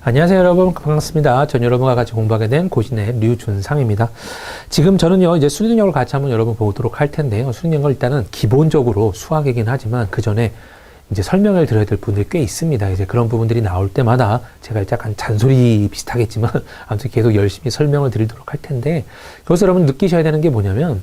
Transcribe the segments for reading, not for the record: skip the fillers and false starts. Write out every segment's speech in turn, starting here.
안녕하세요 여러분, 반갑습니다. 전 여러분과 같이 공부하게 된 고신의 류준상입니다. 지금 저는요 이제 수능력을 같이 한번 여러분 보도록 할 텐데요. 수능력을 일단은 기본적으로 수학이긴 하지만 그 전에 이제 설명을 드려야 될 분들이 꽤 있습니다. 이제 그런 부분들이 나올 때마다 제가 약간 잔소리 비슷하겠지만 아무튼 계속 열심히 설명을 드리도록 할 텐데, 그래서 여러분 느끼셔야 되는 게 뭐냐면,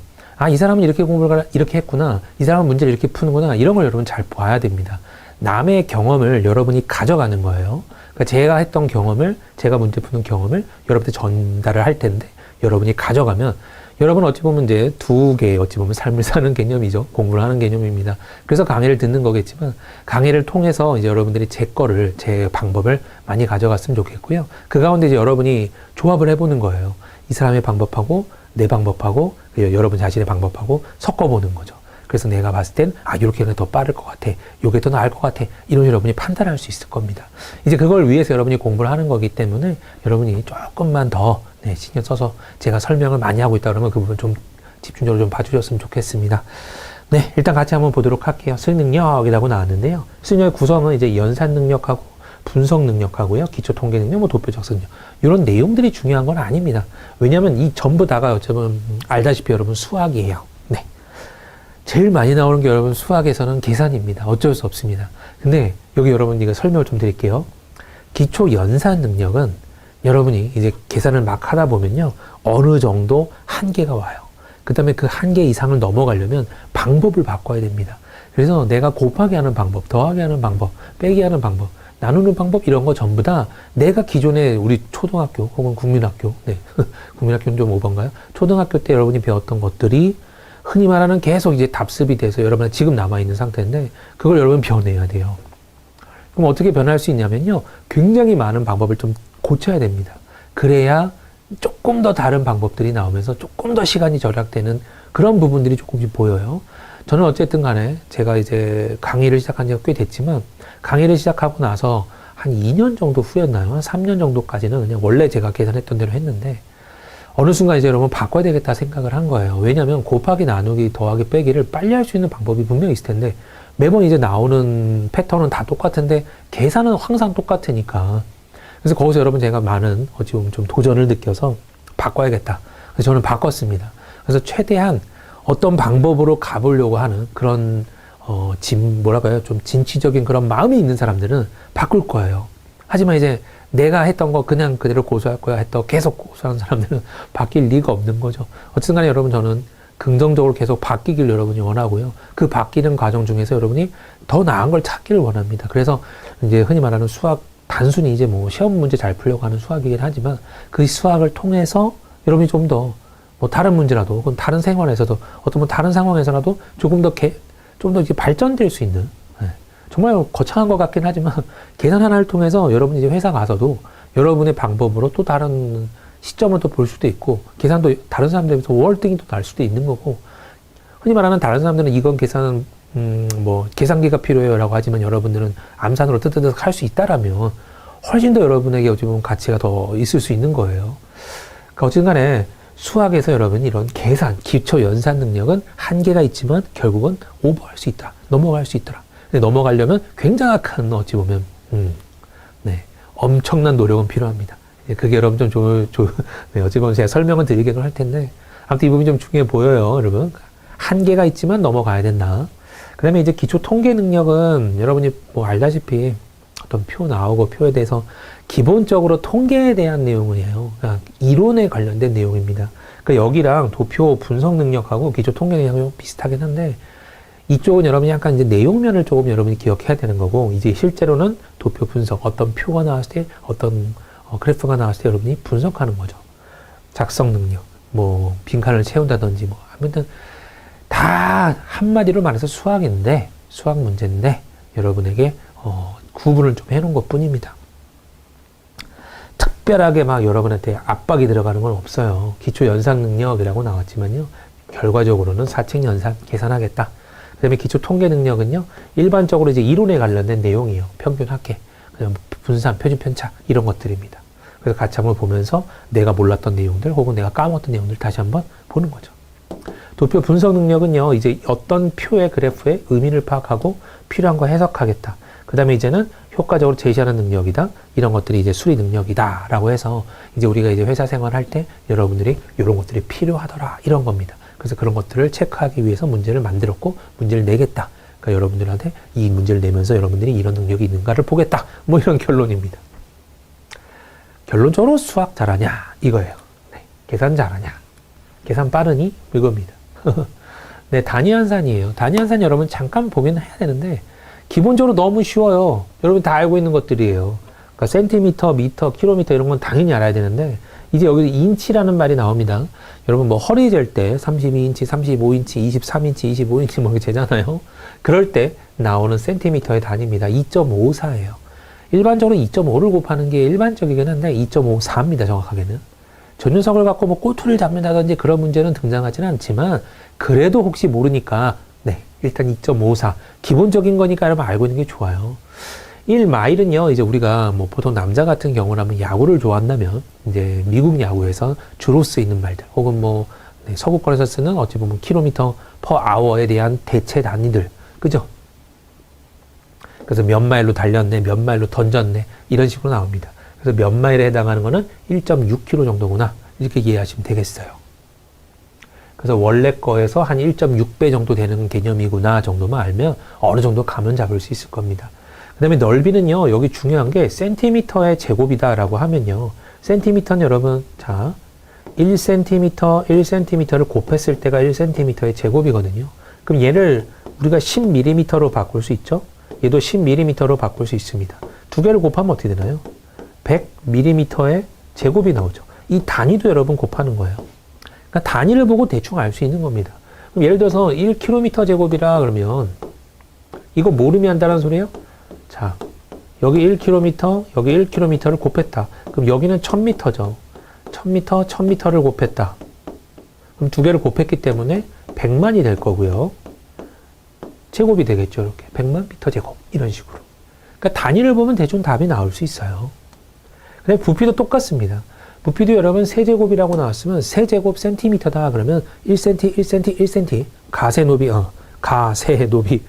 이 사람은 이렇게 공부를 이렇게 했구나, 이 사람은 문제를 이렇게 푸는구나, 이런 걸 여러분 잘 봐야 됩니다. 남의 경험을 여러분이 가져가는 거예요. 그러니까 제가 했던 경험을, 제가 문제 푸는 경험을 여러분한테 전달을 할 텐데, 여러분이 가져가면 여러분 어찌 보면 이제 두 개의 어찌 보면 삶을 사는 개념이죠. 공부를 하는 개념입니다. 그래서 강의를 듣는 거겠지만, 강의를 통해서 이제 여러분들이 제 방법을 많이 가져갔으면 좋겠고요. 그 가운데 이제 여러분이 조합을 해보는 거예요. 이 사람의 방법하고 내 방법하고 여러분 자신의 방법하고 섞어보는 거죠. 그래서 내가 봤을 땐 이렇게 하는 게 더 빠를 것 같아, 요게 더 나을 것 같아, 이런 여러분이 판단할 수 있을 겁니다. 이제 그걸 위해서 여러분이 공부를 하는 거기 때문에 여러분이 조금만 더 신경 써서 제가 설명을 많이 하고 있다 그러면 그 부분 좀 집중적으로 좀 봐주셨으면 좋겠습니다. 네, 일단 같이 한번 보도록 할게요. 수능력이라고 나왔는데요. 수능력의 구성은 이제 연산 능력하고 분석 능력하고요, 기초 통계 능력, 도표 작성 능력, 이런 내용들이 중요한 건 아닙니다. 왜냐하면 이 전부 다가 어쩌면 알다시피 여러분 수학이에요. 네. 제일 많이 나오는 게 여러분 수학에서는 계산입니다. 어쩔 수 없습니다. 근데 여기 여러분 이거 설명을 좀 드릴게요. 기초 연산 능력은 여러분이 이제 계산을 막 하다 보면요, 어느 정도 한계가 와요. 그 다음에 그 한계 이상을 넘어가려면 방법을 바꿔야 됩니다. 그래서 내가 곱하기 하는 방법, 더하기 하는 방법, 빼기 하는 방법, 나누는 방법, 이런 거 전부 다 내가 기존에 우리 초등학교 혹은 국민학교, 국민학교는 좀 오버인가요? 초등학교 때 여러분이 배웠던 것들이 흔히 말하는 계속 이제 답습이 돼서 여러분은 지금 남아있는 상태인데, 그걸 여러분 변해야 돼요. 그럼 어떻게 변할 수 있냐면요, 굉장히 많은 방법을 좀 고쳐야 됩니다. 그래야 조금 더 다른 방법들이 나오면서 조금 더 시간이 절약되는 그런 부분들이 조금씩 보여요. 저는 어쨌든 간에 제가 이제 강의를 시작한 지가 꽤 됐지만, 강의를 시작하고 나서 한 2년 정도 후였나요? 한 3년 정도까지는 그냥 원래 제가 계산했던 대로 했는데, 어느 순간 이제 여러분 바꿔야 되겠다 생각을 한 거예요. 왜냐면 곱하기, 나누기, 더하기, 빼기를 빨리 할 수 있는 방법이 분명히 있을 텐데, 매번 이제 나오는 패턴은 다 똑같은데 계산은 항상 똑같으니까. 그래서 거기서 여러분 제가 많은 어찌 보면 좀 도전을 느껴서 바꿔야겠다. 그래서 저는 바꿨습니다. 그래서 최대한 어떤 방법으로 가보려고 하는 그런 좀 진취적인 그런 마음이 있는 사람들은 바꿀 거예요. 하지만 이제 내가 했던 거 그냥 그대로 고수할 거야 했던 계속 고수하는 사람들은 바뀔 리가 없는 거죠. 어쨌든 간에 여러분, 저는 긍정적으로 계속 바뀌길 여러분이 원하고요. 그 바뀌는 과정 중에서 여러분이 더 나은 걸 찾기를 원합니다. 그래서 이제 흔히 말하는 수학, 단순히 이제 시험 문제 잘 풀려고 하는 수학이긴 하지만, 그 수학을 통해서 여러분이 좀 더 다른 문제라도 혹은 다른 생활에서도 어떤 다른 상황에서라도 조금 더 이제 발전될 수 있는, 정말 거창한 것 같긴 하지만 계산 하나를 통해서 여러분이 이제 회사 가서도 여러분의 방법으로 또 다른 시점을 또 볼 수도 있고, 계산도 다른 사람들에 비해서 월등히 또 날 수도 있는 거고, 흔히 말하는 다른 사람들은 이건 계산은 계산기가 필요해요 라고 하지만, 여러분들은 암산으로 뜨뜨득 할 수 있다라면 훨씬 더 여러분에게 어찌보면 가치가 더 있을 수 있는 거예요. 그러니까 어쨌든 간에 수학에서 여러분이 이런 계산, 기초 연산 능력은 한계가 있지만 결국은 오버할 수 있다, 넘어갈 수 있더라. 근데 넘어가려면 굉장히 큰 어찌 보면 엄청난 노력은 필요합니다. 그게 여러분 어찌 보면 제가 설명을 드리기도 할 텐데, 아무튼 이 부분이 좀 중요해 보여요, 여러분. 한계가 있지만 넘어가야 된다. 그 다음에 이제 기초 통계 능력은 여러분이 알다시피 어떤 표 나오고 표에 대해서 기본적으로 통계에 대한 내용이에요. 그러니까 이론에 관련된 내용입니다. 그러니까 여기랑 도표 분석 능력하고 기초 통계 능력이 비슷하긴 한데, 이쪽은 여러분이 약간 이제 내용면을 조금 여러분이 기억해야 되는 거고, 이제 실제로는 도표 분석, 어떤 표가 나왔을 때, 어떤 그래프가 나왔을 때 여러분이 분석하는 거죠. 작성 능력, 빈칸을 채운다든지, 아무튼 다 한마디로 말해서 수학 문제인데, 여러분에게 구분을 좀 해놓은 것 뿐입니다. 특별하게 여러분한테 압박이 들어가는 건 없어요. 기초 연산 능력이라고 나왔지만요, 결과적으로는 사칙 연산 계산하겠다. 그 다음에 기초 통계 능력은요, 일반적으로 이제 이론에 관련된 내용이에요. 평균 합계, 그냥 분산, 표준 편차, 이런 것들입니다. 그래서 같이 한번 보면서 내가 몰랐던 내용들 혹은 내가 까먹었던 내용들 다시 한번 보는 거죠. 도표 분석 능력은요, 이제 어떤 표의 그래프의 의미를 파악하고 필요한 거 해석하겠다. 그 다음에 이제는 효과적으로 제시하는 능력이다. 이런 것들이 이제 수리 능력이다라고 해서 이제 우리가 이제 회사 생활할 때 여러분들이 이런 것들이 필요하더라 이런 겁니다. 그래서 그런 것들을 체크하기 위해서 문제를 만들었고 문제를 내겠다. 그러니까 여러분들한테 이 문제를 내면서 여러분들이 이런 능력이 있는가를 보겠다. 뭐 이런 결론입니다. 결론적으로 수학 잘하냐 이거예요. 네. 계산 잘하냐, 계산 빠르니 이겁니다. 네, 단위환산이에요. 단위환산 여러분 잠깐 보긴 해야 되는데 기본적으로 너무 쉬워요. 여러분 다 알고 있는 것들이에요. 그러니까 센티미터, 미터, 킬로미터 이런 건 당연히 알아야 되는데 이제 여기 인치라는 말이 나옵니다. 여러분 뭐 허리 잴 때 32인치, 35인치, 23인치, 25인치 뭐 이렇게 재잖아요. 그럴 때 나오는 센티미터의 단위입니다. 2.54예요. 일반적으로 2.5를 곱하는 게 일반적이긴 한데 2.54입니다. 정확하게는. 전유석을 갖고 뭐 꼬투리를 잡는다든지 그런 문제는 등장하지는 않지만 그래도 혹시 모르니까 네, 일단 2.54 기본적인 거니까 여러분 알고 있는 게 좋아요. 1마일은요, 이제 우리가 뭐 보통 남자 같은 경우라면 야구를 좋아한다면 이제 미국 야구에서 주로 쓰이는 말들 혹은 뭐 네, 서구권에서 쓰는 어찌 보면 킬로미터 퍼 아워에 대한 대체 단위들, 그죠? 그래서 몇 마일로 달렸네, 몇 마일로 던졌네 이런 식으로 나옵니다. 그래서 몇 마일에 해당하는 거는 1.6km 정도구나 이렇게 이해하시면 되겠어요. 그래서 원래 거에서 한 1.6배 정도 되는 개념이구나 정도만 알면 어느 정도 감은 잡을 수 있을 겁니다. 그 다음에 넓이는요, 여기 중요한 게 센티미터의 제곱이다라고 하면요. 센티미터는 여러분, 자, 1cm, 1cm를 곱했을 때가 1cm의 제곱이거든요. 그럼 얘를 우리가 10mm로 바꿀 수 있죠? 얘도 10mm로 바꿀 수 있습니다. 두 개를 곱하면 어떻게 되나요? 100mm의 제곱이 나오죠. 이 단위도 여러분 곱하는 거예요. 그러니까 단위를 보고 대충 알 수 있는 겁니다. 그럼 예를 들어서 1km 제곱이라 그러면 이거 모르면 한다는 소리예요? 자, 여기 1km, 여기 1km를 곱했다. 그럼 여기는 1000m죠. 1000m, 1000m를 곱했다. 그럼 두 개를 곱했기 때문에 100만이 될 거고요. 제곱이 되겠죠. 이렇게 100만 미터 제곱 이런 식으로. 그러니까 단위를 보면 대충 답이 나올 수 있어요. 근데 부피도 똑같습니다. 부피도 여러분 세제곱이라고 나왔으면 세제곱 센티미터다 그러면 1cm, 1cm, 1cm 가세 높이,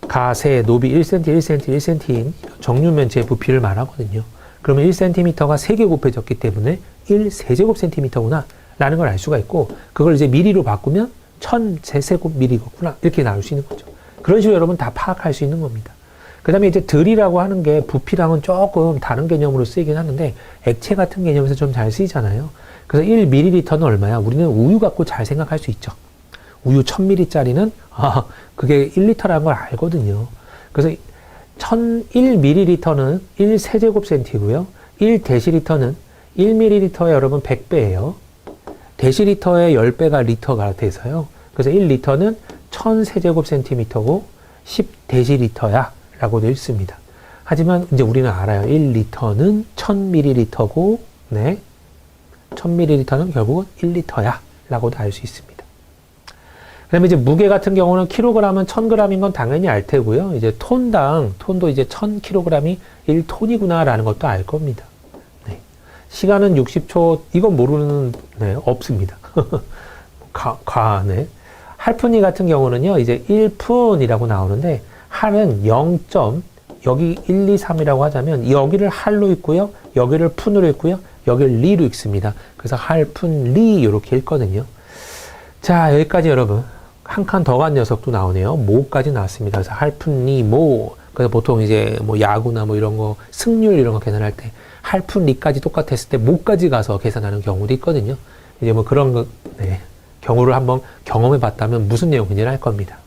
가세 높이 1cm, 1cm, 1cm인 정육면체의 부피를 말하거든요. 그러면 1cm가 3개 곱해졌기 때문에 1세제곱센티미터구나 라는 걸 알 수가 있고 그걸 이제 미리로 바꾸면 1000제곱미리구나 이렇게 나올 수 있는 거죠. 그런 식으로 여러분 다 파악할 수 있는 겁니다. 그 다음에 이제 들이라고 하는 게 부피랑은 조금 다른 개념으로 쓰이긴 하는데 액체 같은 개념에서 좀 잘 쓰이잖아요. 그래서 1ml는 얼마야? 우리는 우유 갖고 잘 생각할 수 있죠. 우유 1000ml짜리는 그게 1리터라는 걸 알거든요. 그래서 1ml는 1세제곱센티고요. 1데시리터는 1ml의 여러분 100배예요. 데시리터의 10배가 리터가 돼서요. 그래서 1리터는 1000세제곱센티미터고 10데시리터야 라고 되어 있습니다. 하지만 이제 우리는 알아요. 1리터는 1000ml고 네, 1000ml는 결국은 1리터야 라고도 알 수 있습니다. 그 다음에 이제 무게 같은 경우는 킬로그램은 1000g인 건 당연히 알 테고요. 이제 톤도 이제 1000kg이 1톤이구나 라는 것도 알 겁니다. 네. 시간은 60초, 이건 모르는, 네, 없습니다. 네. 할푼이 같은 경우는요, 이제 1푼이라고 나오는데, 할은 0. 여기 1, 2, 3이라고 하자면, 여기를 할로 읽고요, 여기를 푼으로 읽고요, 여기를 리로 읽습니다. 그래서 할푼, 리, 이렇게 읽거든요. 자, 여기까지 여러분. 한 칸 더 간 녀석도 나오네요. 모까지 나왔습니다. 그래서 할푼리, 모. 그래서 보통 이제 뭐 야구나 뭐 이런 거, 승률 이런 거 계산할 때, 할푼리까지 똑같았을 때 모까지 가서 계산하는 경우도 있거든요. 이제 뭐 그런 거, 네. 경우를 한번 경험해 봤다면 무슨 내용인지를 알 겁니다.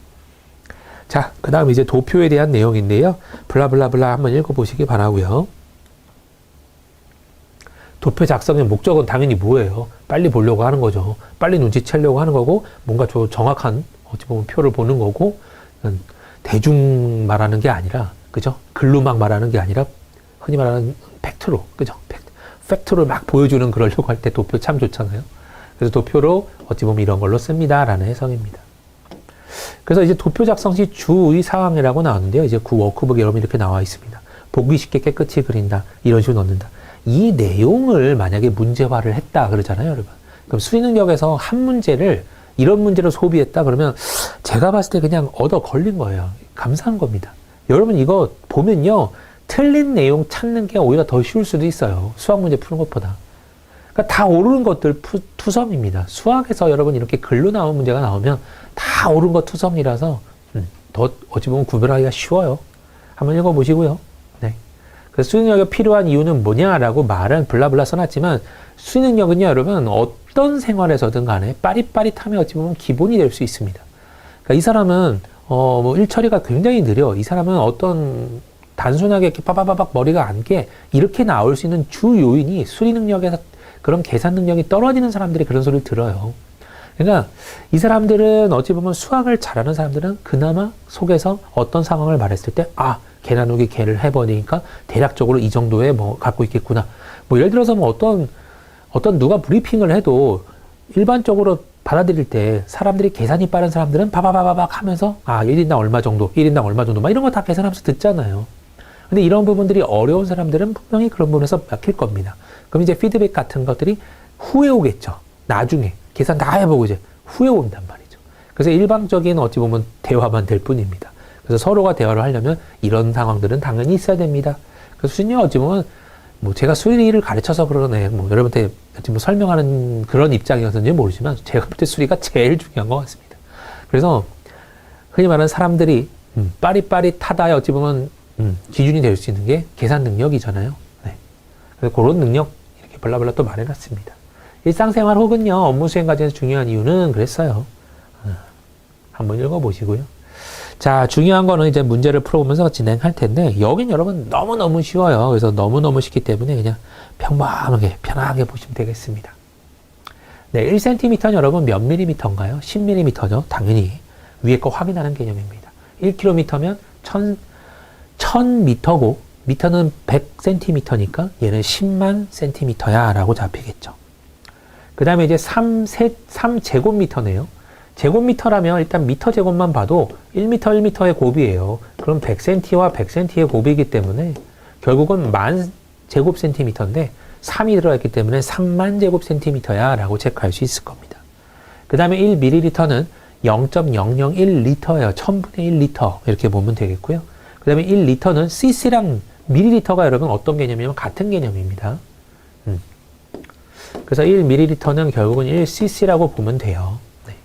자, 그 다음 이제 도표에 대한 내용인데요. 블라블라블라 한번 읽어보시기 바라고요. 도표 작성의 목적은 당연히 뭐예요? 빨리 보려고 하는 거죠. 빨리 눈치채려고 하는 거고, 뭔가 정확한, 어찌 보면 표를 보는 거고, 대중 말하는 게 아니라, 그죠? 글로 막 말하는 게 아니라, 흔히 말하는 팩트로, 그죠? 팩트를 막 보여주는 그러려고 할 때 도표 참 좋잖아요. 그래서 도표로 어찌 보면 이런 걸로 씁니다. 라는 해석입니다. 그래서 이제 도표 작성 시 주의 사항이라고 나오는데요. 이제 그 워크북에 여러분 이렇게 나와 있습니다. 보기 쉽게 깨끗이 그린다. 이런 식으로 넣는다. 이 내용을 만약에 문제화를 했다 그러잖아요, 여러분. 그럼 수리능력에서 한 문제를 이런 문제로 소비했다 그러면 제가 봤을 때 그냥 얻어 걸린 거예요. 감사한 겁니다. 여러분 이거 보면요. 틀린 내용 찾는 게 오히려 더 쉬울 수도 있어요. 수학 문제 푸는 것보다. 그러니까 다 옳은 것들 투성입니다. 수학에서 여러분 이렇게 글로 나온 문제가 나오면 다 옳은 것 투성이라서 더 어찌 보면 구별하기가 쉬워요. 한번 읽어보시고요. 네. 그래서 수능력이 필요한 이유는 뭐냐라고 말은 블라블라 써놨지만 수능력은요, 여러분 어떤 생활에서든 간에 빠릿빠릿함이 어찌 보면 기본이 될 수 있습니다. 그러니까 이 사람은 뭐 일처리가 굉장히 느려. 이 사람은 어떤 단순하게 이렇게 빠바바박 머리가 안 게 이렇게 나올 수 있는 주 요인이 수리 능력에서 그런 계산 능력이 떨어지는 사람들이 그런 소리를 들어요. 그러니까 이 사람들은 어찌 보면 수학을 잘하는 사람들은 그나마 속에서 어떤 상황을 말했을 때 개 나누기 개를 해버리니까 대략적으로 이 정도의 뭐 갖고 있겠구나. 뭐 예를 들어서 뭐 어떤 누가 브리핑을 해도 일반적으로 받아들일 때 사람들이 계산이 빠른 사람들은 바바바바박 하면서 1인당 얼마 정도, 1인당 얼마 정도 막 이런 거 다 계산하면서 듣잖아요. 근데 이런 부분들이 어려운 사람들은 분명히 그런 부분에서 막힐 겁니다. 그럼 이제 피드백 같은 것들이 후에 오겠죠. 나중에 계산 다 해보고 이제 후에 온단 말이죠. 그래서 일방적인 어찌 보면 대화만 될 뿐입니다. 그래서 서로가 대화를 하려면 이런 상황들은 당연히 있어야 됩니다. 그래서 수준이 어찌 보면 뭐 제가 수리를 가르쳐서 그러네, 뭐 여러분한테 지금 설명하는 그런 입장이었는지 모르지만 제가 볼 때 수리가 제일 중요한 것 같습니다. 그래서 흔히 말하는 사람들이 빠릿빠릿하다에 어찌 보면 기준이 될 수 있는 게 계산 능력이잖아요. 네. 그래서 그런 능력 이렇게 블라블라 또 말해놨습니다. 일상생활 혹은요 업무 수행 과정에서 중요한 이유는 그랬어요. 한번 읽어보시고요. 자, 중요한 거는 이제 문제를 풀어보면서 진행할 텐데 여긴 여러분 너무너무 쉬워요. 그래서 너무너무 쉽기 때문에 그냥 평범하게 편하게 보시면 되겠습니다. 네, 1cm는 여러분 몇 밀리미터인가요? 10mm죠. 당연히 위에 거 확인하는 개념입니다. 1km면 1000m고 미터는 100cm니까 얘는 10만 cm야 라고 잡히겠죠. 그 다음에 이제 3제곱미터네요. 제곱미터라면 일단 미터 제곱만 봐도 1m, 1m의 곱이에요. 그럼 100cm와 100cm의 곱이기 때문에 결국은 10,000 제곱센티미터인데 3이 들어있기 때문에 3만 제곱센티미터야 라고 체크할 수 있을 겁니다. 그 다음에 1ml는 0.001리터예요. 1000분의 1리터 이렇게 보면 되겠고요. 그 다음에 1리터는 cc랑 밀리리터가 여러분 어떤 개념이냐면 같은 개념입니다. 그래서 1ml는 결국은 1cc라고 보면 돼요. 네.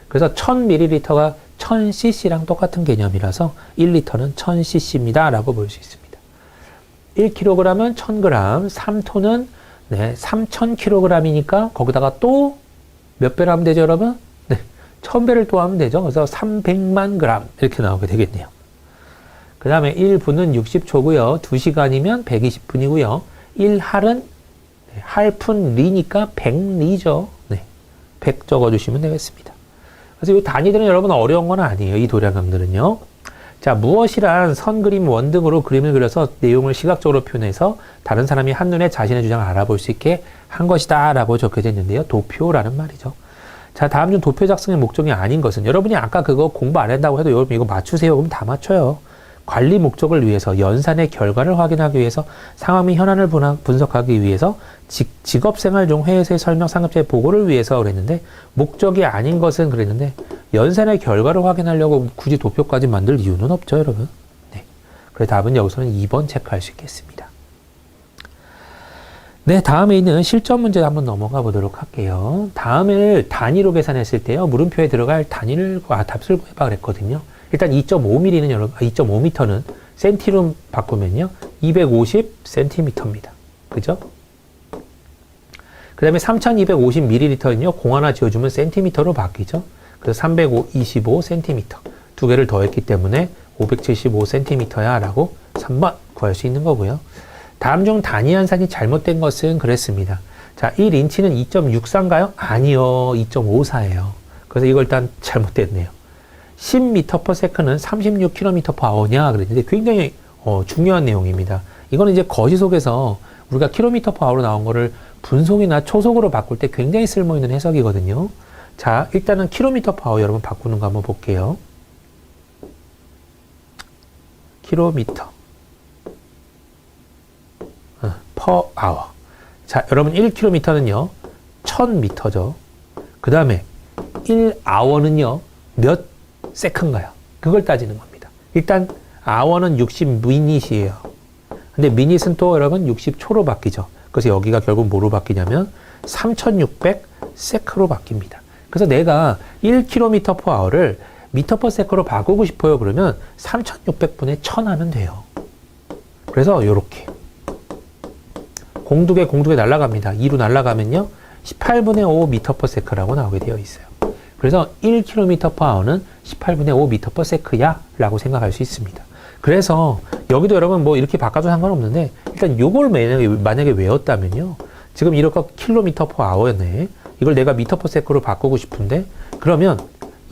그래서 1000ml가 1000cc랑 똑같은 개념이라서 1리터는 1000cc입니다 라고 볼 수 있습니다. 1kg은 1000g, 3톤은 3000kg이니까 거기다가 또 몇 배로 하면 되죠, 여러분? 네, 1000배를 또 하면 되죠. 그래서 300만 g 이렇게 나오게 되겠네요. 그 다음에 1분은 60초고요. 2시간이면 120분이고요. 1할은 할푼 리니까 100리죠. 네, 100 적어주시면 되겠습니다. 그래서 이 단위들은 여러분 어려운 건 아니에요. 이 도량감들은요. 자, 무엇이란 선 그림 원등으로 그림을 그려서 내용을 시각적으로 표현해서 다른 사람이 한눈에 자신의 주장을 알아볼 수 있게 한 것이다 라고 적혀져 있는데요. 도표라는 말이죠. 자, 다음 중 도표 작성의 목적이 아닌 것은 여러분이 아까 그거 공부 안 한다고 해도 여러분 이거 맞추세요. 그럼 다 맞춰요. 관리 목적을 위해서 연산의 결과를 확인하기 위해서 상황 및 현안을 분석하기 위해서 직업생활 중 회사의 설명 상급자의 보고를 위해서 그랬는데 목적이 아닌 것은 그랬는데 연산의 결과를 확인하려고 굳이 도표까지 만들 이유는 없죠, 여러분. 네. 그래서 답은 여기서는 2번 체크할 수 있겠습니다. 네, 다음에 있는 실전 문제 한번 넘어가 보도록 할게요. 다음을 단위로 계산했을 때요, 물음표에 들어갈 단위를 답수를 구해봐 그랬거든요. 일단 2.5mm는 여러분, 2.5m는 센티로 바꾸면요, 250cm입니다. 그죠? 그 다음에 3250ml는요, 공 하나 지어주면 센티미터로 바뀌죠. 그래서 325cm. 두 개를 더했기 때문에 575cm야 라고 3번 구할 수 있는 거고요. 다음 중 단위 한산이 잘못된 것은 그랬습니다. 자, 1인치는 2.64인가요? 아니요. 2.54예요. 그래서 이걸 일단 잘못됐네요. 10m/s는 36km/h냐 그랬는데 굉장히 중요한 내용입니다. 이거는 이제 거시속에서 우리가 km/h로 나온 거를 분속이나 초속으로 바꿀 때 굉장히 쓸모있는 해석이거든요. 자, 일단은 km/h 여러분 바꾸는 거 한번 볼게요. km/h. 자, 여러분 1km는요 1000m죠. 그 다음에 1h는요 몇 세컨가요? 그걸 따지는 겁니다. 일단 h는 60미닛이에요. 근데 미닛은 또 여러분 60초로 바뀌죠. 그래서 여기가 결국 뭐로 바뀌냐면 3600 세크로 바뀝니다. 그래서 내가 1km/h를 m/s로 바꾸고 싶어요. 그러면 3600분의 1000 하면 돼요. 그래서 요렇게 공두개 날아갑니다. 2로 날아가면요 18분의 5 m/s라고 나오게 되어 있어요. 그래서 1km/h는 18분의 5 m/s야 라고 생각할 수 있습니다. 그래서 여기도 여러분 뭐 이렇게 바꿔도 상관없는데 일단 요걸 만약에 외웠다면요 지금 이렇게 km/h였네. 이걸 내가 m/s로 바꾸고 싶은데 그러면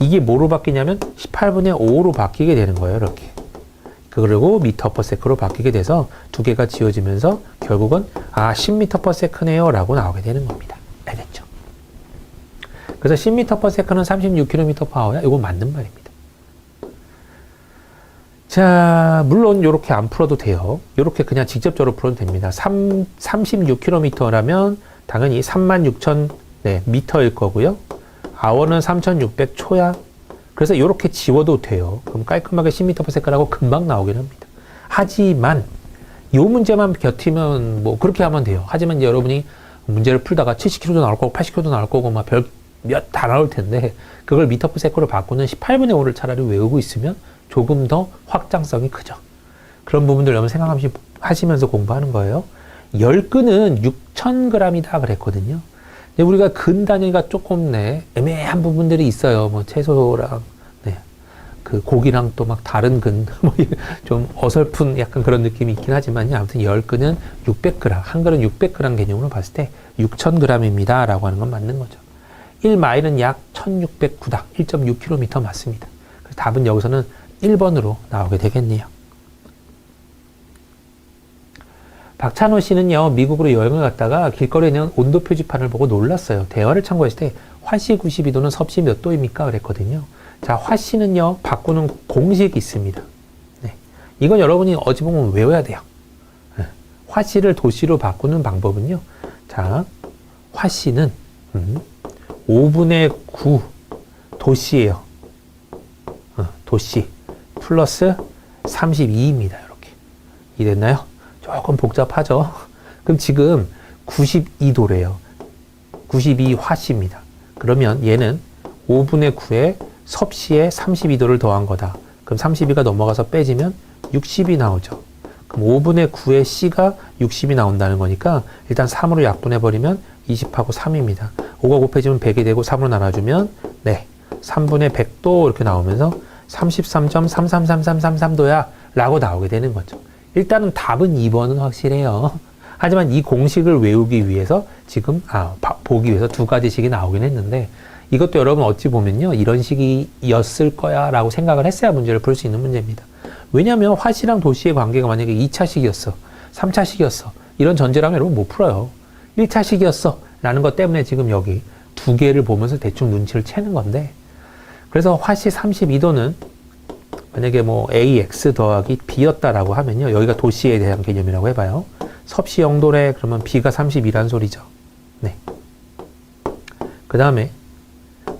이게 뭐로 바뀌냐면 18분의 5로 바뀌게 되는 거예요. 이렇게. 그리고 m/s로 바뀌게 돼서 두 개가 지워지면서 결국은 10m/s네요 라고 나오게 되는 겁니다. 알겠죠? 그래서 10m/s는 36km/h야. 이거 맞는 말입니다. 자, 물론 이렇게 안 풀어도 돼요. 이렇게 그냥 직접적으로 풀어도 됩니다. 36km라면 당연히 36,000 미터일 거고요. hour는 3,600초야. 그래서 이렇게 지워도 돼요. 그럼 깔끔하게 10m/s라고 금방 나오긴 합니다. 하지만 이 문제만 곁이면 뭐 그렇게 하면 돼요. 하지만 이제 여러분이 문제를 풀다가 70km도 나올 거고 80km도 나올 거고 막 별 몇 다 나올 텐데 그걸 m/s로 바꾸는 18분의 5를 차라리 외우고 있으면 조금 더 확장성이 크죠. 그런 부분들 여러분 생각하시면서 공부하는 거예요. 열근은 6,000g이다 그랬거든요. 근데 우리가 근 단위가 조금 애매한 부분들이 있어요. 뭐 채소랑 그 고기랑 또 막 다른 근 좀 어설픈 약간 그런 느낌이 있긴 하지만 아무튼 열근은 600g, 한 근은 600g 개념으로 봤을 때 6,000g입니다 라고 하는 건 맞는 거죠. 1마일은 약 1,609다. 1.6km 맞습니다. 그래서 답은 여기서는 1번으로 나오게 되겠네요. 박찬호 씨는요, 미국으로 여행을 갔다가 길거리에 있는 온도 표지판을 보고 놀랐어요. 대화를 참고했을 때 화씨 92도는 섭씨 몇 도입니까? 그랬거든요. 자, 화씨는요, 바꾸는 공식이 있습니다. 네. 이건 여러분이 어찌 보면 외워야 돼요. 네. 화씨를 도씨로 바꾸는 방법은요. 자, 화씨는 5분의 9 도씨예요. 도씨 플러스 32입니다. 이렇게. 이해됐나요? 조금 복잡하죠? 그럼 지금 92도래요. 92화씨입니다. 그러면 얘는 5분의 9에 섭씨에 32도를 더한 거다. 그럼 32가 넘어가서 빼지면 60이 나오죠. 그럼 5분의 9에 C가 60이 나온다는 거니까 일단 3으로 약분해버리면 20하고 3입니다. 5가 곱해지면 100이 되고 3으로 나눠주면 3분의 100도 이렇게 나오면서 33.333333도야 라고 나오게 되는 거죠. 일단은 답은 2번은 확실해요. 하지만 이 공식을 외우기 위해서 지금 보기 위해서 두 가지씩이 나오긴 했는데 이것도 여러분 어찌 보면요 이런 식이었을 거야 라고 생각을 했어야 문제를 풀 수 있는 문제입니다. 왜냐하면 화씨랑 도씨의 관계가 만약에 2차식이었어 3차식이었어 이런 전제라면 여러분 못 풀어요. 1차식이었어 라는 것 때문에 지금 여기 두 개를 보면서 대충 눈치를 채는 건데 그래서 화씨 32도는 만약에 뭐 AX 더하기 B였다라고 하면요. 여기가 도씨에 대한 개념이라고 해봐요. 섭씨 0도래 그러면 B가 32란 소리죠. 네. 그 다음에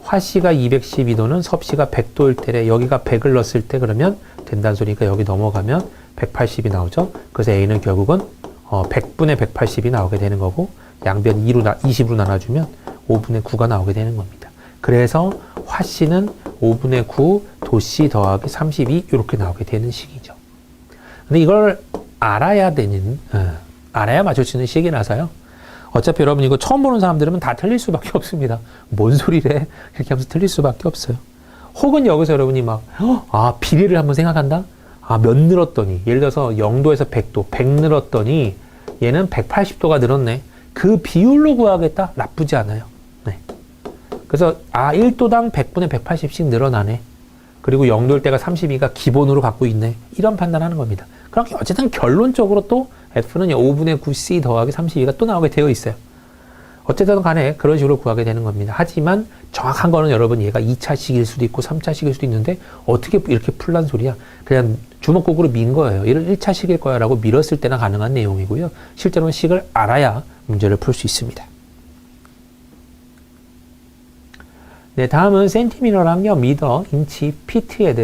화씨가 212도는 섭씨가 100도일 때래 여기가 100을 넣었을 때 그러면 된다는 소리니까 여기 넘어가면 180이 나오죠. 그래서 A는 결국은 100분의 180이 나오게 되는 거고 양변 20으로 나눠주면 5분의 9가 나오게 되는 겁니다. 그래서 화씨는 5분의 9 도씨 더하기 32 이렇게 나오게 되는 식이죠. 근데 이걸 알아야 맞출 수 있는 식이라서요. 어차피 여러분 이거 처음 보는 사람들은 다 틀릴 수밖에 없습니다. 뭔 소리래? 이렇게 하면서 틀릴 수밖에 없어요. 혹은 여기서 여러분이 비례를 한번 생각한다? 몇 늘었더니 예를 들어서 0도에서 100도 100 늘었더니 얘는 180도가 늘었네. 그 비율로 구하겠다? 나쁘지 않아요. 네. 그래서 1도당 100분의 180씩 늘어나네. 그리고 0도일 때가 32가 기본으로 갖고 있네. 이런 판단하는 겁니다. 그렇게 어쨌든 결론적으로 또 F는 5분의 9C 더하기 32가 또 나오게 되어 있어요. 어쨌든 간에 그런 식으로 구하게 되는 겁니다. 하지만 정확한 거는 여러분 얘가 2차식일 수도 있고 3차식일 수도 있는데 어떻게 이렇게 풀란 소리야. 그냥 주먹구구로 민 거예요. 이런 1차식일 거야 라고 밀었을 때나 가능한 내용이고요. 실제로는 식을 알아야 문제를 풀 수 있습니다. 네, 다음은 센티미터랑요, 미터, 인치, 피트에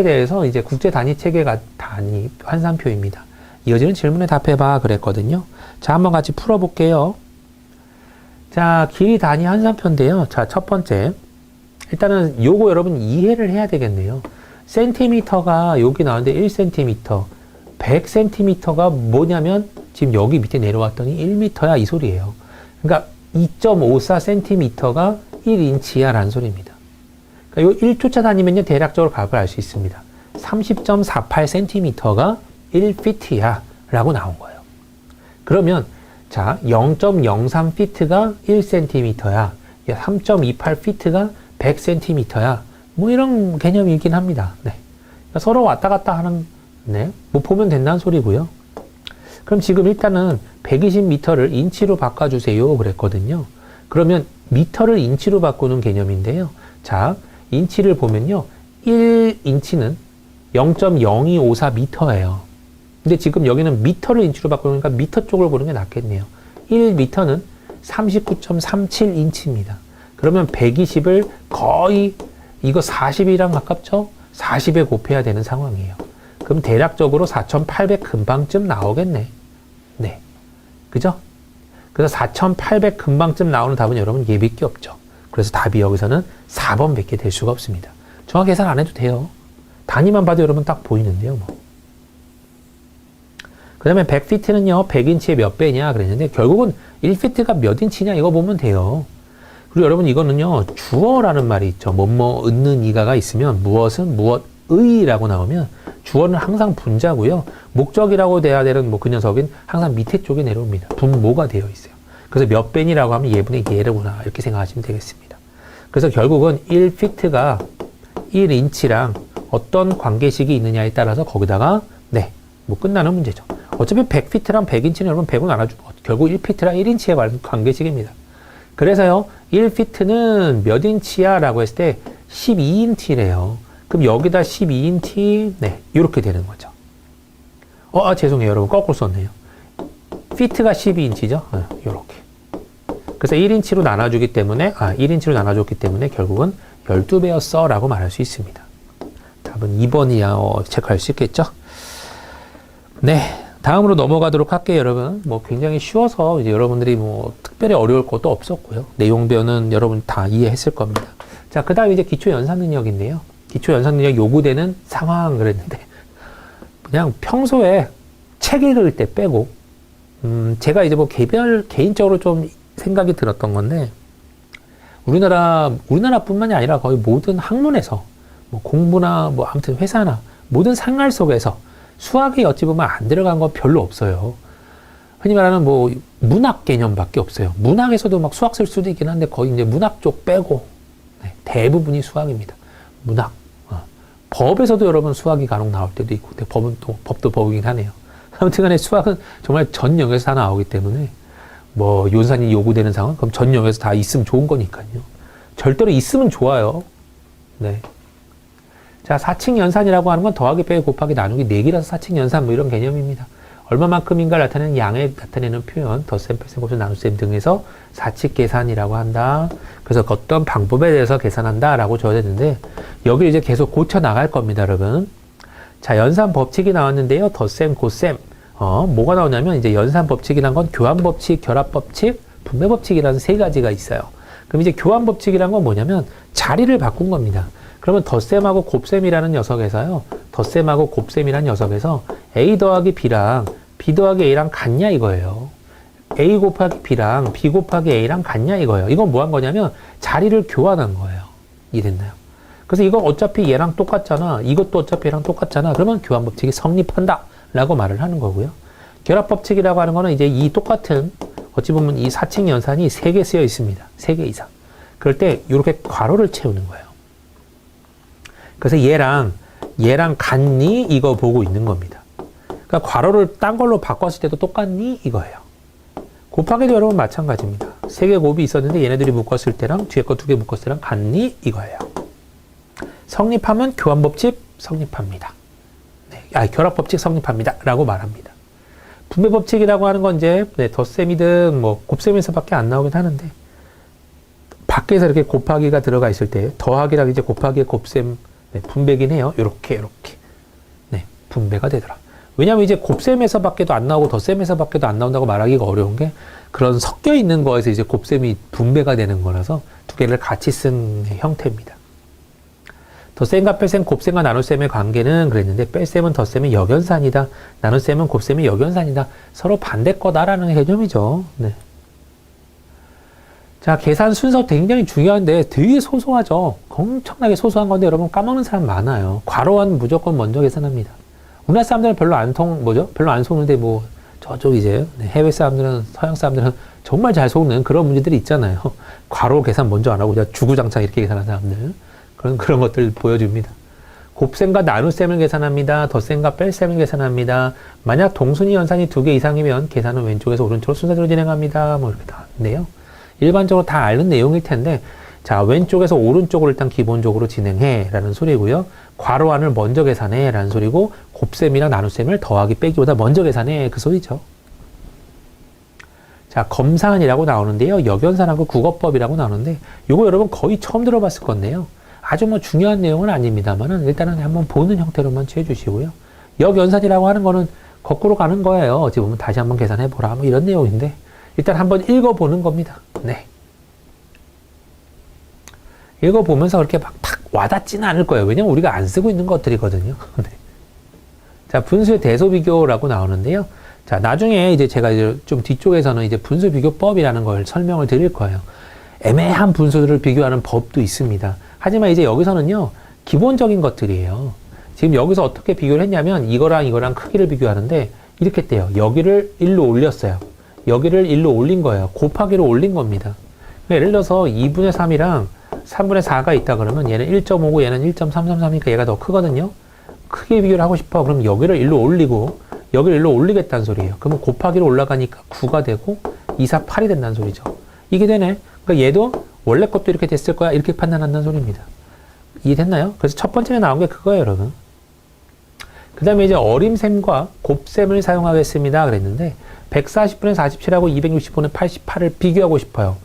대해서 이제 국제 단위 체계가 단위 환산표입니다. 이어지는 질문에 답해봐 그랬거든요. 자, 한번 같이 풀어볼게요. 자, 길이 단위 한산표인데요. 자, 첫 번째. 일단은 요거 여러분 이해를 해야 되겠네요. 센티미터가 여기 나오는데 1cm, 100cm가 뭐냐면 지금 여기 밑에 내려왔더니 1m야 이 소리예요. 그러니까 2.54cm가 1인치야 라는 소리입니다. 그러니까 요 1초차 다니면요 대략적으로 값을 알 수 있습니다. 30.48cm가 1fit야 라고 나온 거예요. 그러면 자 0.03fit가 1cm야, 3.28fit가 100cm야. 뭐 이런 개념이긴 합니다. 네. 그러니까 서로 왔다 갔다 하는, 네. 뭐 보면 된다는 소리고요. 그럼 지금 일단은 120m를 인치로 바꿔주세요. 그랬거든요. 그러면 미터를 인치로 바꾸는 개념인데요. 자, 인치를 보면요. 1인치는 0.0254m예요. 근데 지금 여기는 미터를 인치로 바꾸니까 미터 쪽을 보는 게 낫겠네요. 1미터는 39.37인치입니다. 그러면 120을 거의 이거 40이랑 가깝죠? 40에 곱해야 되는 상황이에요. 그럼 대략적으로 4,800 금방쯤 나오겠네. 네. 그죠? 그래서 4,800 금방쯤 나오는 답은 여러분 예밖에 없죠. 그래서 답이 여기서는 4번 밖에 될 수가 없습니다. 정확히 계산 안 해도 돼요. 단위만 봐도 여러분 딱 보이는데요. 뭐. 그 다음에 100피트는요, 100인치의 몇 배냐 그랬는데 결국은 1피트가 몇 인치냐 이거 보면 돼요. 그리고 여러분 이거는요 주어라는 말이 있죠. 뭐뭐 얻는 이가가 있으면 무엇은 무엇의라고 나오면 주어는 항상 분자고요. 목적이라고 돼야 되는 뭐 그 녀석은 항상 밑에 쪽에 내려옵니다. 분모가 되어 있어요. 그래서 몇 배니라고 하면 예분의 예라구나 이렇게 생각하시면 되겠습니다. 그래서 결국은 1피트가 1인치랑 어떤 관계식이 있느냐에 따라서 거기다가 네, 뭐 끝나는 문제죠. 어차피 100피트랑 100인치는 여러분 100은 나눠주고 결국 1피트랑 1인치의 관계식입니다. 그래서요, 1피트는 몇 인치야? 라고 했을 때 12인치래요. 그럼 여기다 12인치, 네, 이렇게 되는 거죠. 죄송해요. 여러분, 거꾸로 썼네요. 피트가 12인치죠? 이렇게. 그래서 1인치로 나눠주기 때문에, 1인치로 나눠줬기 때문에 결국은 12배였어. 라고 말할 수 있습니다. 답은 2번이야. 체크할 수 있겠죠? 네. 다음으로 넘어가도록 할게요, 여러분. 뭐 굉장히 쉬워서 이제 여러분들이 뭐 특별히 어려울 것도 없었고요. 내용변은 여러분 다 이해했을 겁니다. 자, 그 다음에 이제 기초 연산 능력인데요. 기초 연산 능력 요구되는 상황 그랬는데, 그냥 뿐소에 책 읽을 때 빼고, 제가 이제 뭐 개인적으로 좀 생각이 들었던 건데, 우리나라뿐만이 아니라 거의 모든 학문에서, 뭐 공부나 뭐 아무튼 회사나 모든 생활 속에서 수학이 어찌 보면 안 들어간 건 별로 없어요. 흔히 말하는 뭐 문학 개념밖에 없어요. 문학에서도 막 수학 쓸 수도 있긴 한데 거의 이제 문학 쪽 빼고 네, 대부분이 수학입니다. 문학. 법에서도 여러분 수학이 간혹 나올 때도 있고, 근데 법도 법이긴 하네요. 아무튼 간에 수학은 정말 전 영역에서 다 나오기 때문에 뭐 연산이 요구되는 상황, 그럼 전 영역에서 다 있으면 좋은 거니까요. 절대로 있으면 좋아요. 네. 자, 사칙 연산이라고 하는 건 더하기, 빼기, 곱하기, 나누기, 내기라서 사칙 연산 뭐 이런 개념입니다. 얼마만큼인가를 나타내는 양을 나타내는 표현, 덧셈, 뺄셈, 곱셈, 나눗셈 등에서 사칙 계산이라고 한다. 그래서 어떤 방법에 대해서 계산한다라고 줘야 되는데 여기 이제 계속 고쳐 나갈 겁니다, 여러분. 자, 연산 법칙이 나왔는데요. 덧셈, 곱셈. 뭐가 나오냐면 이제 연산 법칙이란 건 교환 법칙, 결합 법칙, 분배 법칙이라는 세 가지가 있어요. 그럼 이제 교환 법칙이란 건 뭐냐면 자리를 바꾼 겁니다. 그러면 덧셈하고 곱셈이라는 녀석에서요. 덧셈하고 곱셈이라는 녀석에서 A 더하기 B랑 B 더하기 A랑 같냐 이거예요. A 곱하기 B랑 B 곱하기 A랑 같냐 이거예요. 이건 뭐 한 거냐면 자리를 교환한 거예요. 이해됐나요? 그래서 이거 어차피 얘랑 똑같잖아. 이것도 어차피 얘랑 똑같잖아. 그러면 교환 법칙이 성립한다. 라고 말을 하는 거고요. 결합 법칙이라고 하는 거는 이제 이 똑같은 어찌 보면 이 사칙 연산이 3개 쓰여 있습니다. 3개 이상. 그럴 때 이렇게 괄호를 채우는 거예요. 그래서 얘랑 같니? 이거 보고 있는 겁니다. 그러니까 괄호를 딴 걸로 바꿨을 때도 똑같니? 이거예요. 곱하기도 여러분 마찬가지입니다. 3개 곱이 있었는데 얘네들이 묶었을 때랑 뒤에 거 2개 묶었을 때랑 같니? 이거예요. 성립하면 교환법칙 성립합니다. 네, 결합법칙 성립합니다. 라고 말합니다. 분배법칙이라고 하는 건 이제 덧셈이든 뭐 곱셈에서밖에 안 나오긴 하는데 밖에서 이렇게 곱하기가 들어가 있을 때 더하기랑 이제 곱하기의 곱셈 분배긴 해요. 요렇게 네, 분배가 되더라. 왜냐하면 이제 곱셈에서밖에도 안 나오고 덧셈에서밖에도 안 나온다고 말하기가 어려운 게 그런 섞여 있는 거에서 이제 곱셈이 분배가 되는 거라서 두 개를 같이 쓴 형태입니다. 덧셈과 뺄셈, 곱셈과 나눗셈의 관계는 그랬는데 뺄셈은 덧셈의 역연산이다. 나눗셈은 곱셈의 역연산이다. 서로 반대 거다라는 개념이죠. 네. 자, 계산 순서 굉장히 중요한데 되게 소소하죠. 엄청나게 소소한 건데 여러분 까먹는 사람 많아요. 괄호한 무조건 먼저 계산합니다. 우리나라 사람들은 별로 별로 안 속는데 뭐 저쪽 이제 해외 사람들은 서양 사람들은 정말 잘 속는 그런 문제들이 있잖아요. 괄호 계산 먼저 안 하고 그냥 주구장창 이렇게 계산하는 사람들. 그런 것들 보여줍니다. 곱셈과 나눗셈을 계산합니다. 덧셈과 뺄셈을 계산합니다. 만약 동순위 연산이 2개 이상이면 계산은 왼쪽에서 오른쪽으로 순서대로 진행합니다. 뭐 이렇게 나왔는데요. 일반적으로 다 아는 내용일 텐데, 자, 왼쪽에서 오른쪽으로 일단 기본적으로 진행해 라는 소리고요. 괄호 안을 먼저 계산해 라는 소리고, 곱셈이랑 나눗셈을 더하기 빼기보다 먼저 계산해 그 소리죠. 자, 검산이라고 나오는데요. 역연산하고 국어법이라고 나오는데, 요거 여러분 거의 처음 들어봤을 건데요. 아주 뭐 중요한 내용은 아닙니다만은 일단은 한번 보는 형태로만 취해주시고요. 역연산이라고 하는 거는 거꾸로 가는 거예요. 어찌 보면 다시 한번 계산해보라. 뭐 이런 내용인데, 일단 한번 읽어보는 겁니다. 네. 읽어보면서 그렇게 막 탁 와닿지는 않을 거예요. 왜냐면 우리가 안 쓰고 있는 것들이거든요. 네. 자, 분수의 대소 비교라고 나오는데요. 자, 나중에 이제 제가 이제 좀 뒤쪽에서는 이제 분수 비교법이라는 걸 설명을 드릴 거예요. 애매한 분수들을 비교하는 법도 있습니다. 하지만 이제 여기서는요, 기본적인 것들이에요. 지금 여기서 어떻게 비교를 했냐면, 이거랑 크기를 비교하는데, 이렇게 했대요. 여기를 1로 올렸어요. 여기를 1로 올린 거예요. 곱하기로 올린 겁니다. 예를 들어서 2분의 3이랑 3분의 4가 있다 그러면 얘는 1.5고 얘는 1.333이니까 얘가 더 크거든요. 크게 비교를 하고 싶어. 그럼 여기를 1로 올리고, 여기를 1로 올리겠다는 소리예요. 그러면 곱하기로 올라가니까 9가 되고, 2, 4, 8이 된다는 소리죠. 이게 되네. 그러니까 얘도 원래 것도 이렇게 됐을 거야. 이렇게 판단한다는 소리입니다. 이해됐나요? 그래서 첫 번째에 나온 게 그거예요, 여러분. 그 다음에 이제 어림셈과 곱셈을 사용하겠습니다. 그랬는데, 140분의 47하고 260분의 88을 비교하고 싶어요.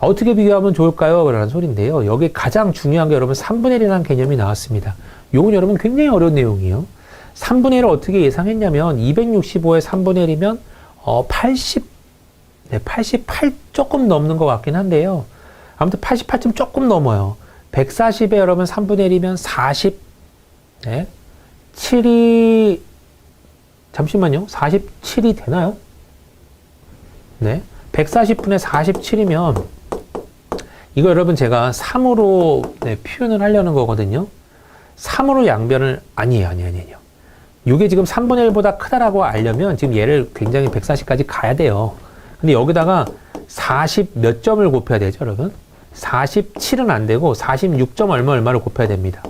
어떻게 비교하면 좋을까요? 라는 소리인데요. 여기 가장 중요한 게 여러분 3분의 1이라는 개념이 나왔습니다. 요건 여러분 굉장히 어려운 내용이에요. 3분의 1을 어떻게 예상했냐면, 265의 3분의 1이면, 88 조금 넘는 것 같긴 한데요. 아무튼 88점 조금 넘어요. 140에 여러분 3분의 1이면 40, 네. 7이, 잠시만요. 47이 되나요? 네. 140분의 47이면, 이거 여러분 제가 3으로 네, 표현을 하려는 거거든요. 3으로 양변을, 아니에요. 이게 지금 3분의 1보다 크다라고 알려면 지금 얘를 굉장히 140까지 가야 돼요. 근데 여기다가 40 몇 점을 곱해야 되죠, 여러분? 47은 안 되고 46점 얼마를 곱해야 됩니다.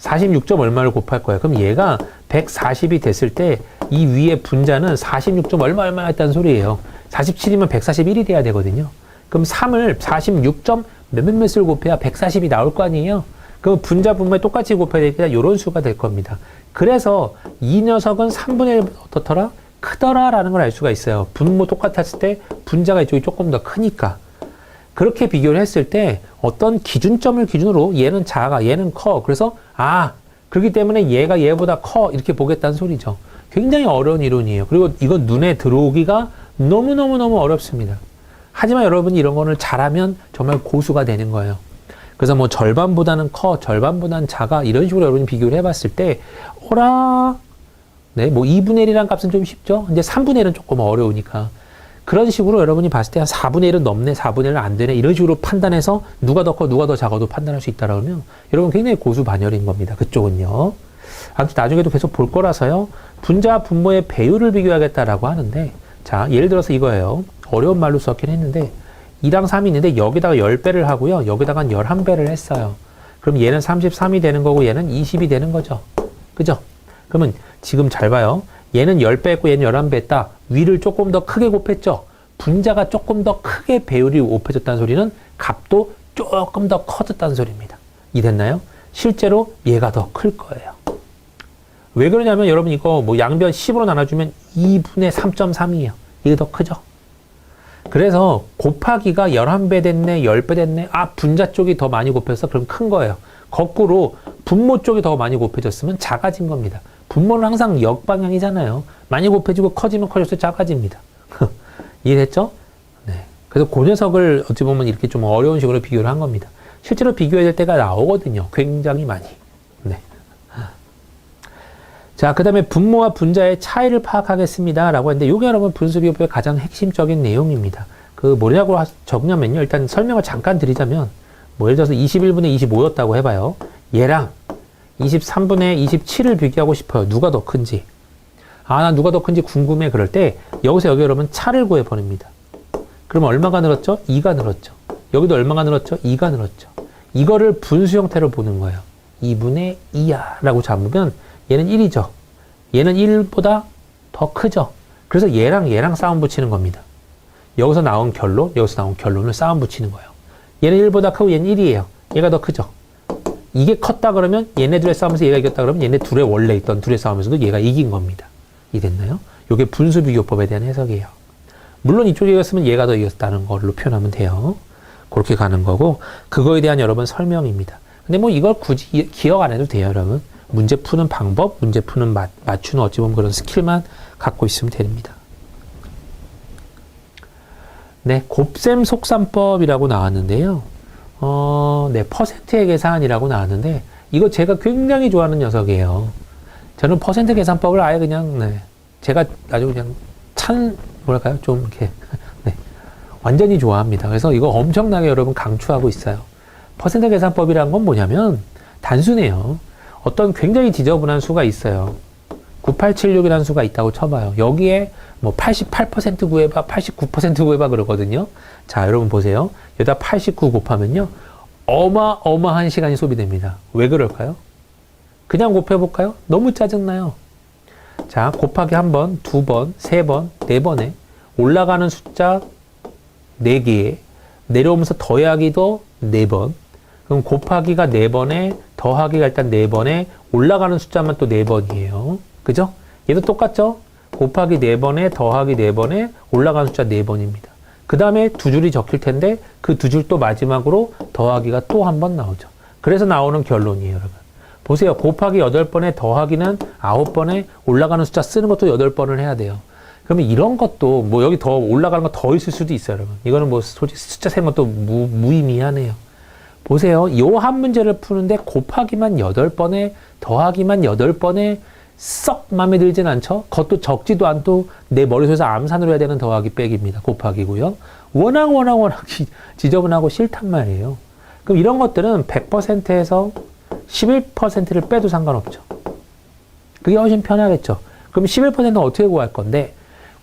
46점 얼마를 곱할 거예요. 그럼 얘가 140이 됐을 때 이 위에 분자는 46점 얼마였다는 소리예요. 47이면 141이 돼야 되거든요. 그럼 3을 46점 몇몇을 곱해야 140이 나올 거 아니에요? 그럼 분자 분모에 똑같이 곱해야 되니까 이런 수가 될 겁니다. 그래서 이 녀석은 3분의 1 어떻더라? 크더라라는 걸 알 수가 있어요. 분모 똑같았을 때 분자가 이쪽이 조금 더 크니까. 그렇게 비교를 했을 때 어떤 기준점을 기준으로 얘는 작아, 얘는 커. 그래서 그렇기 때문에 얘가 얘보다 커 이렇게 보겠다는 소리죠. 굉장히 어려운 이론이에요. 그리고 이건 눈에 들어오기가 너무너무 어렵습니다. 하지만 여러분이 이런 거를 잘하면 정말 고수가 되는 거예요. 그래서 뭐 절반보다는 커, 절반보다는 작아 이런 식으로 여러분이 비교를 해봤을 때 네, 뭐 2분의 1이란 값은 좀 쉽죠? 이제 3분의 1은 조금 어려우니까. 그런 식으로 여러분이 봤을 때 한 4분의 1은 넘네, 4분의 1은 안 되네, 이런 식으로 판단해서 누가 더 커, 누가 더 작아도 판단할 수 있다라고 하면 여러분 굉장히 고수반열인 겁니다. 그쪽은요. 아무튼 나중에도 계속 볼 거라서요. 분자, 분모의 배율을 비교하겠다라고 하는데, 자, 예를 들어서 이거예요. 어려운 말로 썼긴 했는데, 2랑 3이 있는데 여기다가 10배를 하고요. 여기다가 11배를 했어요. 그럼 얘는 33이 되는 거고 얘는 20이 되는 거죠. 그죠? 그러면 지금 잘 봐요. 얘는 10배 했고 얘는 11배 했다. 위를 조금 더 크게 곱했죠. 분자가 조금 더 크게 배율이 곱해졌다는 소리는 값도 조금 더 커졌다는 소리입니다. 이해됐나요? 실제로 얘가 더 클 거예요. 왜 그러냐면 여러분 이거 뭐 양변 10으로 나눠주면 2분의 3.3이에요. 이게 더 크죠? 그래서 곱하기가 11배 됐네, 10배 됐네. 분자 쪽이 더 많이 곱해서 그럼 큰 거예요. 거꾸로 분모 쪽이 더 많이 곱해졌으면 작아진 겁니다. 분모는 항상 역방향이잖아요. 많이 곱해지고 커지면 커질수록 작아집니다. 이해됐죠? 네. 그래서 그 녀석을 어찌 보면 이렇게 좀 어려운 식으로 비교를 한 겁니다. 실제로 비교해야 될 때가 나오거든요. 굉장히 많이. 네. 자, 그 다음에 분모와 분자의 차이를 파악하겠습니다. 라고 했는데, 요게 여러분 분수비교법의 가장 핵심적인 내용입니다. 그 뭐냐고 적냐면요. 일단 설명을 잠깐 드리자면, 뭐 예를 들어서 21분의 25였다고 해봐요. 얘랑 23분의 27을 비교하고 싶어요. 누가 더 큰지. 아, 나 누가 더 큰지 궁금해. 그럴 때, 여기서 여기 여러분 차를 구해버립니다. 그럼 얼마가 늘었죠? 2가 늘었죠. 여기도 얼마가 늘었죠? 2가 늘었죠. 이거를 분수 형태로 보는 거예요. 2분의 2야 라고 잡으면 얘는 1이죠. 얘는 1보다 더 크죠. 그래서 얘랑 싸움 붙이는 겁니다. 여기서 나온 결론, 여기서 나온 결론을 싸움 붙이는 거예요. 얘는 1보다 크고 얘는 1이에요. 얘가 더 크죠. 이게 컸다 그러면 얘네 둘의 싸움에서 얘가 이겼다 그러면 얘네 둘의 원래 있던 둘의 싸움에서도 얘가 이긴 겁니다. 이해됐나요? 이게 분수비교법에 대한 해석이에요. 물론 이쪽이 이겼으면 얘가 더 이겼다는 걸로 표현하면 돼요. 그렇게 가는 거고, 그거에 대한 여러분 설명입니다. 근데 뭐 이걸 굳이 기억 안 해도 돼요, 여러분. 문제 푸는 방법, 문제 푸는 맞추는 어찌 보면 그런 스킬만 갖고 있으면 됩니다. 네, 곱셈 속셈법이라고 나왔는데요. 네, 퍼센트의 계산이라고 나왔는데, 이거 제가 굉장히 좋아하는 녀석이에요. 저는 퍼센트 계산법을 아예 그냥, 네, 제가 아주 그냥 뭐랄까요? 좀 이렇게, 네, 완전히 좋아합니다. 그래서 이거 엄청나게 여러분 강추하고 있어요. 퍼센트 계산법이란 건 뭐냐면, 단순해요. 어떤 굉장히 지저분한 수가 있어요. 9876이라는 수가 있다고 쳐봐요. 여기에 뭐 88% 구해봐, 89% 구해봐 그러거든요. 자, 여러분 보세요. 여기다 89 곱하면요. 어마어마한 시간이 소비됩니다. 왜 그럴까요? 그냥 곱해볼까요? 너무 짜증나요. 자, 곱하기 한 번, 두 번, 세 번, 네 번에 올라가는 숫자 4개에 내려오면서 더하기도 4번. 그럼 곱하기가 4번에 더하기가 일단 4번에 올라가는 숫자만 또 4번이에요. 그죠? 얘도 똑같죠? 곱하기 4번에 더하기 4번에 올라가는 숫자 4번입니다. 그 다음에 두 줄이 적힐 텐데 그 두 줄 또 마지막으로 더하기가 또 한 번 나오죠. 그래서 나오는 결론이에요, 여러분. 보세요. 곱하기 8번에 더하기는 9번에 올라가는 숫자 쓰는 것도 8번을 해야 돼요. 그러면 이런 것도 뭐 여기 더 올라가는 거 더 있을 수도 있어요, 여러분. 이거는 뭐 솔직히 숫자 세는 것도 무의미하네요. 보세요. 요 한 문제를 푸는데 곱하기만 8번에 더하기만 8번에 썩 마음에 들진 않죠? 그것도 적지도 않고 내 머릿속에서 암산으로 해야 되는 더하기 빼기입니다. 곱하기고요. 워낙 지저분하고 싫단 말이에요. 그럼 이런 것들은 100%에서 11%를 빼도 상관없죠. 그게 훨씬 편하겠죠. 그럼 11%는 어떻게 구할 건데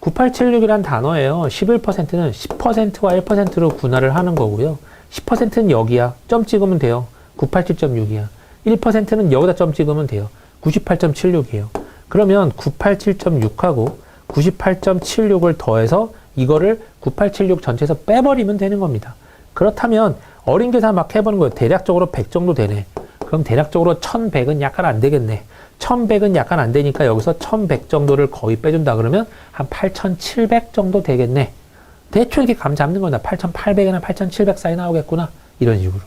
9876이란 단어예요. 11%는 10%와 1%로 분할을 하는 거고요. 10%는 여기야. 점 찍으면 돼요. 987.6이야. 1%는 여기다 점 찍으면 돼요. 98.76이에요. 그러면 987.6하고 98.76을 더해서 이거를 9876 전체에서 빼버리면 되는 겁니다. 그렇다면 어린 계산 막 해보는 거예요. 대략적으로 100 정도 되네. 그럼 대략적으로 1100은 약간 안 되겠네. 1100은 약간 안 되니까 여기서 1100 정도를 거의 빼준다 그러면 한 8700 정도 되겠네. 대충 이렇게 감 잡는 거다. 8800이나 8700 사이 나오겠구나. 이런 식으로.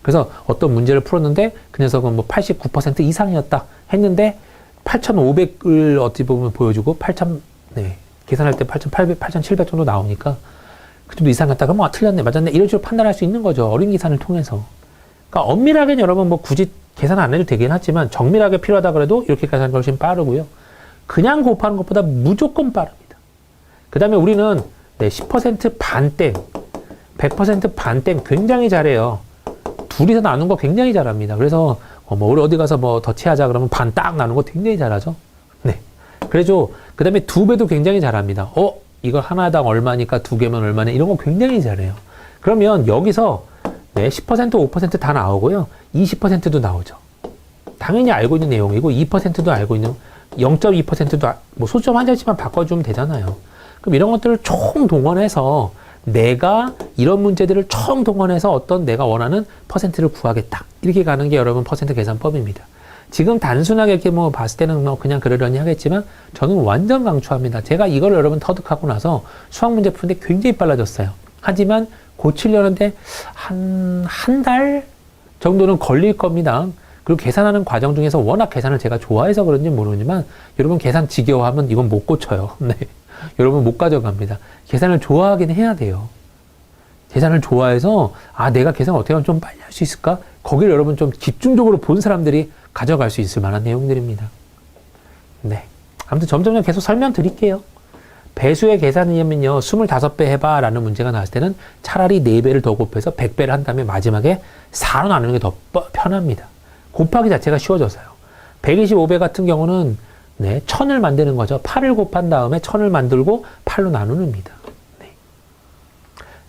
그래서 어떤 문제를 풀었는데 그 녀석은 뭐 89% 이상이었다 했는데 8500을 어찌 보면 보여주고 8000, 네. 계산할 때 8800, 8700 정도 나오니까 그 정도 이상이었다. 그럼 틀렸네, 맞았네. 이런 식으로 판단할 수 있는 거죠. 어린 계산을 통해서. 그러니까 엄밀하게는 여러분 뭐 굳이 계산 안 해도 되긴 하지만 정밀하게 필요하다 그래도 이렇게 계산이 훨씬 빠르고요. 그냥 곱하는 것보다 무조건 빠릅니다. 그 다음에 우리는 네, 10% 반땡, 100% 반땡 굉장히 잘해요. 둘이서 나눈 거 굉장히 잘합니다. 그래서 뭐 우리 어디 가서 뭐 더치하자 그러면 반 딱 나눈 거 굉장히 잘하죠. 네. 그래서 그 다음에 2배도 굉장히 잘합니다. 이거 하나당 얼마니까 2개면 얼마네 이런 거 굉장히 잘해요. 그러면 여기서 네, 10%, 5% 다 나오고요. 20%도 나오죠. 당연히 알고 있는 내용이고 2%도 알고 있는 0.2%도 뭐 소점 한 자릿수만 바꿔주면 되잖아요. 그럼 이런 것들을 총 동원해서 내가 이런 문제들을 총 동원해서 어떤 내가 원하는 퍼센트를 구하겠다. 이렇게 가는 게 여러분 퍼센트 계산법입니다. 지금 단순하게 이렇게 뭐 봤을 때는 뭐 그냥 그러려니 하겠지만 저는 완전 강추합니다. 제가 이걸 여러분 터득하고 나서 수학 문제 푸는데 굉장히 빨라졌어요. 하지만 고치려는데 한 달 정도는 걸릴 겁니다. 그리고 계산하는 과정 중에서 워낙 계산을 제가 좋아해서 그런지 모르지만 여러분 계산 지겨워하면 이건 못 고쳐요. 네. 여러분 못 가져갑니다. 계산을 좋아하긴 해야 돼요. 계산을 좋아해서 내가 계산 어떻게 하면 좀 빨리 할 수 있을까? 거기를 여러분 좀 집중적으로 본 사람들이 가져갈 수 있을 만한 내용들입니다. 네. 아무튼 점점 계속 설명드릴게요. 배수의 계산이면요, 25배 해봐 라는 문제가 나왔을 때는 차라리 4배를 더 곱해서 100배를 한 다음에 마지막에 4로 나누는 게 더 편합니다. 곱하기 자체가 쉬워져서요. 125배 같은 경우는 1000을 만드는 거죠. 8을 곱한 다음에 1000을 만들고 8로 나누는입니다.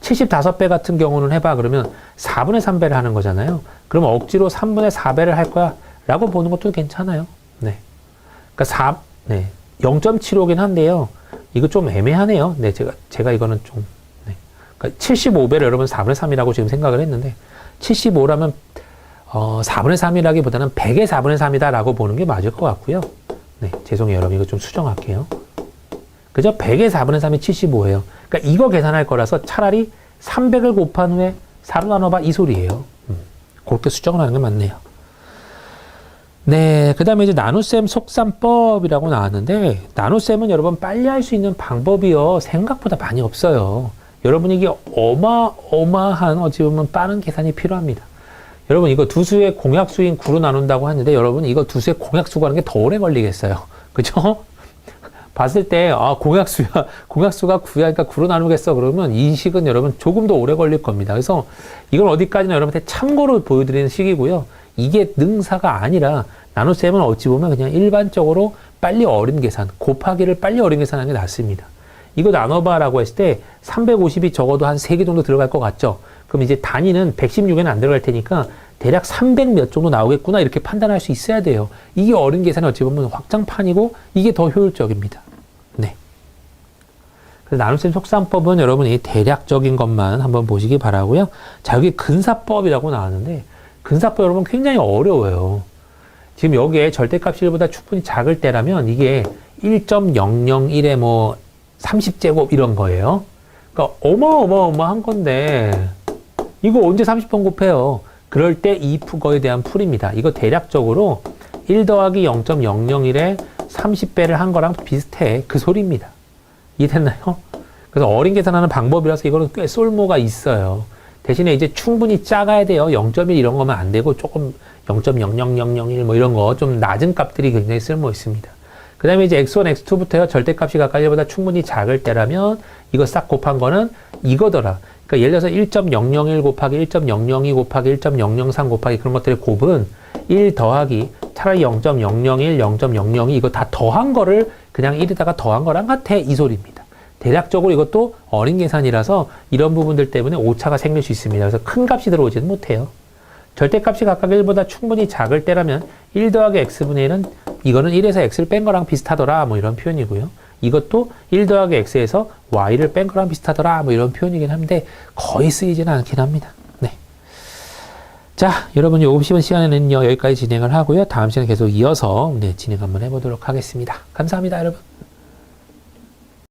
75배 같은 경우는 해봐 그러면 4분의 3배를 하는 거잖아요. 그럼 억지로 3분의 4배를 할 거야 라고 보는 것도 괜찮아요. 네. 그러니까 0.75긴 한데요. 이거 좀 애매하네요. 네, 제가 이거는 좀, 그러니까 75배를 여러분 4분의 3이라고 지금 생각을 했는데, 75라면, 4분의 3이라기보다는 100의 4분의 3이다라고 보는 게 맞을 것 같고요. 네, 죄송해요. 여러분. 이거 좀 수정할게요. 그죠? 100의 4분의 3이 75예요. 그러니까 이거 계산할 거라서 차라리 300을 곱한 후에 4로 나눠봐 이 소리예요. 그렇게 수정을 하는 게 맞네요. 네, 그 다음에 이제 나눗셈 속셈법이라고 나왔는데, 나눗셈은 여러분 빨리 할 수 있는 방법이요, 생각보다 많이 없어요. 여러분 이게 어마어마한 어찌 보면 빠른 계산이 필요합니다. 여러분 이거 두 수의 공약수인 9로 나눈다고 하는데, 여러분 이거 두 수의 공약수가 하는 게 더 오래 걸리겠어요. 그죠? 봤을 때, 공약수가 9야, 그러니까 9로 나누겠어. 그러면 이 식은 여러분 조금 더 오래 걸릴 겁니다. 그래서 이건 어디까지나 여러분한테 참고로 보여드리는 식이고요. 이게 능사가 아니라 나눗셈은 어찌 보면 그냥 일반적으로 빨리 어린 계산, 곱하기를 빨리 어린 계산하는 게 낫습니다. 이거 나눠봐라고 했을 때 350이 적어도 한 3개 정도 들어갈 것 같죠? 그럼 이제 단위는 116에는 안 들어갈 테니까 대략 300 몇 정도 나오겠구나 이렇게 판단할 수 있어야 돼요. 이게 어린 계산이 어찌 보면 확장판이고 이게 더 효율적입니다. 네. 그래서 나눗셈 속셈법은 여러분이 대략적인 것만 한번 보시기 바라고요. 자, 여기 근사법이라고 나왔는데, 근사법 여러분 굉장히 어려워요. 지금 여기에 절대값이 1보다 충분히 작을 때라면 이게 1.001의 뭐 30제곱 이런 거예요. 그러니까 어마어마한 건데 이거 언제 30번 곱해요? 그럴 때 이 거에 대한 풀입니다. 이거 대략적으로 1 더하기 0.001에 30배를 한 거랑 비슷해. 그 소리입니다. 이해됐나요? 그래서 어린 계산하는 방법이라서 이거는 꽤 쏠모가 있어요. 대신에 이제 충분히 작아야 돼요. 0.1 이런 거면 안 되고 조금 0.00001 뭐 이런 거 좀 낮은 값들이 굉장히 쓸모 있습니다. 그 다음에 이제 x1, x2부터요. 절대값이 가까이 1보다 충분히 작을 때라면 이거 싹 곱한 거는 이거더라. 그러니까 예를 들어서 1.001 곱하기 1.002 곱하기 1.003 곱하기 그런 것들의 곱은 1 더하기 차라리 0.001, 0.002 이거 다 더한 거를 그냥 1에다가 더한 거랑 같아 이 소리입니다. 대략적으로 이것도 어린 계산이라서 이런 부분들 때문에 오차가 생길 수 있습니다. 그래서 큰 값이 들어오지는 못해요. 절대값이 각각 1보다 충분히 작을 때라면 1 더하기 x분의 1은 이거는 1에서 x를 뺀 거랑 비슷하더라 뭐 이런 표현이고요. 이것도 1 더하기 x에서 y를 뺀 거랑 비슷하더라 뭐 이런 표현이긴 한데 거의 쓰이지는 않긴 합니다. 네. 자, 여러분 요금 씹은 시간에는요 여기까지 진행을 하고요. 다음 시간에 계속 이어서 진행 한번 해보도록 하겠습니다. 감사합니다, 여러분.